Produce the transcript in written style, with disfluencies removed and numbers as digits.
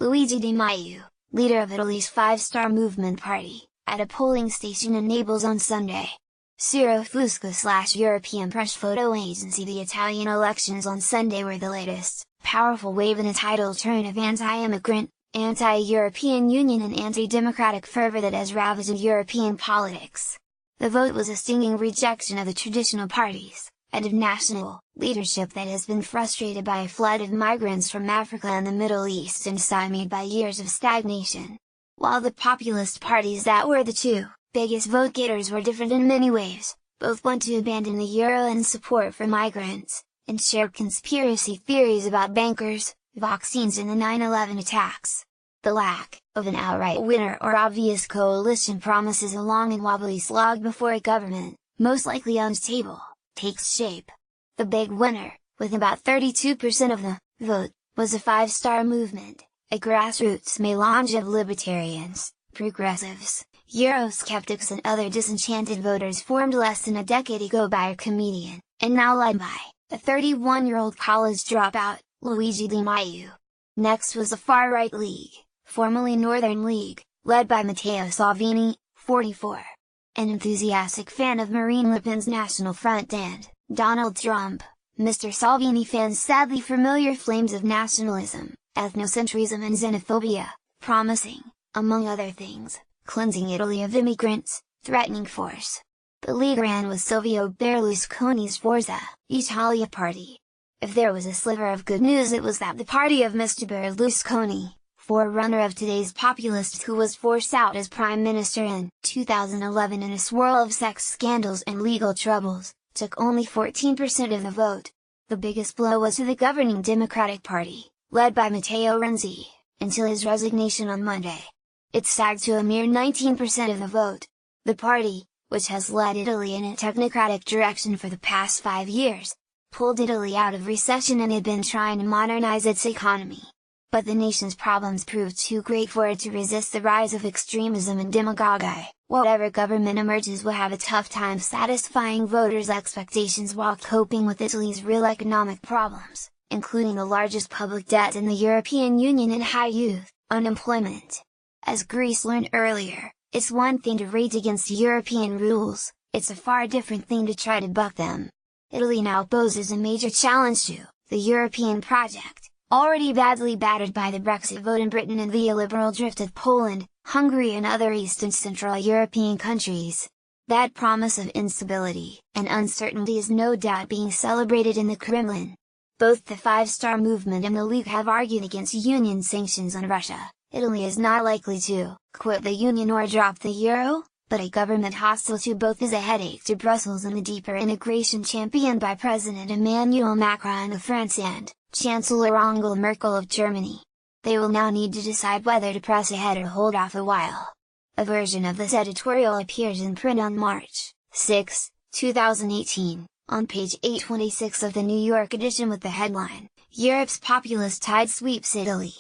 Luigi Di Maio, leader of Italy's Five-Star Movement party, at a polling station in Naples on Sunday. Ciro Fusco/European press photo agency. The Italian elections on Sunday were the latest, powerful wave in a tidal turn of anti-immigrant, anti-European Union and anti-democratic fervor that has ravaged European politics. The vote was a stinging rejection of the traditional parties, and of national leadership that has been frustrated by a flood of migrants from Africa and the Middle East and stymied by years of stagnation. While the populist parties that were the two biggest vote-getters were different in many ways, both want to abandon the euro and support for migrants, and shared conspiracy theories about bankers, vaccines and the 9/11 attacks. The lack of an outright winner or obvious coalition promises a long and wobbly slog before a government, most likely unstable, takes shape. The big winner, with about 32% of the vote, was the Five-Star Movement, a grassroots melange of libertarians, progressives, Eurosceptics and other disenchanted voters formed less than a decade ago by a comedian, and now led by a 31-year-old college dropout, Luigi Di Maio. Next was the Far-Right League, formerly Northern League, led by Matteo Salvini, 44. An enthusiastic fan of Marine Le Pen's National Front and Donald Trump, Mr. Salvini fans sadly familiar flames of nationalism, ethnocentrism and xenophobia, promising, among other things, cleansing Italy of immigrants, threatening force. The League ran with Silvio Berlusconi's Forza Italia party. If there was a sliver of good news, it was that the party of Mr. Berlusconi, forerunner of today's populist who was forced out as prime minister in 2011 in a swirl of sex scandals and legal troubles, took only 14% of the vote. The biggest blow was to the governing Democratic Party, led by Matteo Renzi, until his resignation on Monday. It sagged to a mere 19% of the vote. The party, which has led Italy in a technocratic direction for the past 5 years, pulled Italy out of recession and had been trying to modernize its economy. But the nation's problems proved too great for it to resist the rise of extremism and demagogues. Whatever government emerges will have a tough time satisfying voters' expectations while coping with Italy's real economic problems, including the largest public debt in the European Union and high youth unemployment. As Greece learned earlier, it's one thing to rage against European rules, it's a far different thing to try to buck them. Italy now poses a major challenge to the European project, already badly battered by the Brexit vote in Britain and the illiberal drift of Poland, Hungary and other East and Central European countries. That promise of instability and uncertainty is no doubt being celebrated in the Kremlin. Both the Five-Star Movement and the League have argued against Union sanctions on Russia. Italy is not likely to quit the Union or drop the euro, but a government hostile to both is a headache to Brussels and the deeper integration championed by President Emmanuel Macron of France and Chancellor Angela Merkel of Germany. They will now need to decide whether to press ahead or hold off a while. A version of this editorial appears in print on March 6, 2018, on page 826 of the New York edition with the headline, "Europe's Populist Tide Sweeps Italy."